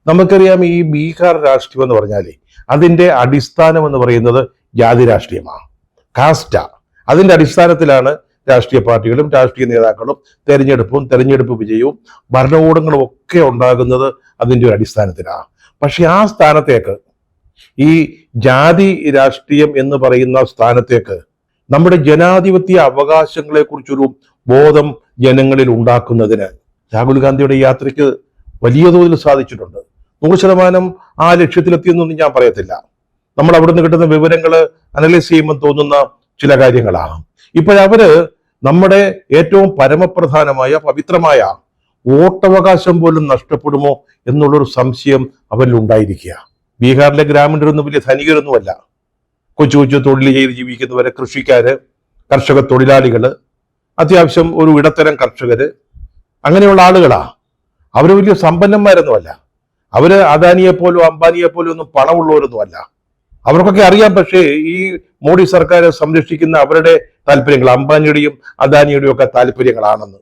നമുക്കറിയാം ഈ ബീഹാർ രാഷ്ട്രീയം എന്ന് പറഞ്ഞാലേ അതിന്റെ അടിസ്ഥാനം എന്ന് പറയുന്നത് ജാതി രാഷ്ട്രീയമാണ്, കാസ്റ്റാ. അതിന്റെ അടിസ്ഥാനത്തിലാണ് രാഷ്ട്രീയ പാർട്ടികളും രാഷ്ട്രീയ നേതാക്കളും തെരഞ്ഞെടുപ്പ് വിജയവും ഭരണകൂടങ്ങളും ഒക്കെ ഉണ്ടാകുന്നത് അതിന്റെ ഒരു അടിസ്ഥാനത്തിലാണ്. പക്ഷെ ആ സ്ഥാനത്തേക്ക്, ഈ ജാതി രാഷ്ട്രീയം എന്ന് പറയുന്ന സ്ഥാനത്തേക്ക് നമ്മുടെ ജനാധിപത്യ അവകാശങ്ങളെ കുറിച്ചൊരു ബോധം ജനങ്ങളിൽ ഉണ്ടാക്കുന്നതിന് രാഹുൽ ഗാന്ധിയുടെ യാത്രയ്ക്ക് വലിയ തോതിൽ സാധിച്ചിട്ടുണ്ട്. 100% ആ ലക്ഷ്യത്തിലെത്തിയെന്നൊന്നും ഞാൻ പറയത്തില്ല. നമ്മൾ അവിടുന്ന് കിട്ടുന്ന വിവരങ്ങൾ അനലൈസ് ചെയ്യുമ്പോൾ തോന്നുന്ന ചില കാര്യങ്ങളാണ്. ഇപ്പോഴവര് നമ്മുടെ ഏറ്റവും പരമപ്രധാനമായ പവിത്രമായ വോട്ടവകാശം പോലും നഷ്ടപ്പെടുമോ എന്നുള്ളൊരു സംശയം അവരിൽ ഉണ്ടായിരിക്കുക. ബീഹാറിലെ ഗ്രാമീണരൊന്നും വലിയ ധനികരൊന്നുമല്ല. കൊച്ചു കൊച്ചു തൊഴിൽ ചെയ്ത് ജീവിക്കുന്നവര്, കൃഷിക്കാര്, കർഷക തൊഴിലാളികള്, അത്യാവശ്യം ഒരു ഇടത്തരം കർഷകര്, അങ്ങനെയുള്ള ആളുകളാ. അവര് വലിയ സമ്പന്നന്മാരൊന്നുമല്ല. അവര് അദാനിയെ പോലും അംബാനിയെ പോലും ഒന്നും പണമുള്ളവരൊന്നുമല്ല. അവർക്കൊക്കെ അറിയാം. പക്ഷേ ഈ മോഡി സർക്കാർ സംരക്ഷിക്കുന്ന അവരുടെ താല്പര്യങ്ങൾ അംബാനിയുടെയും അദാനിയുടെയും ഒക്കെ താല്പര്യങ്ങളാണെന്ന്.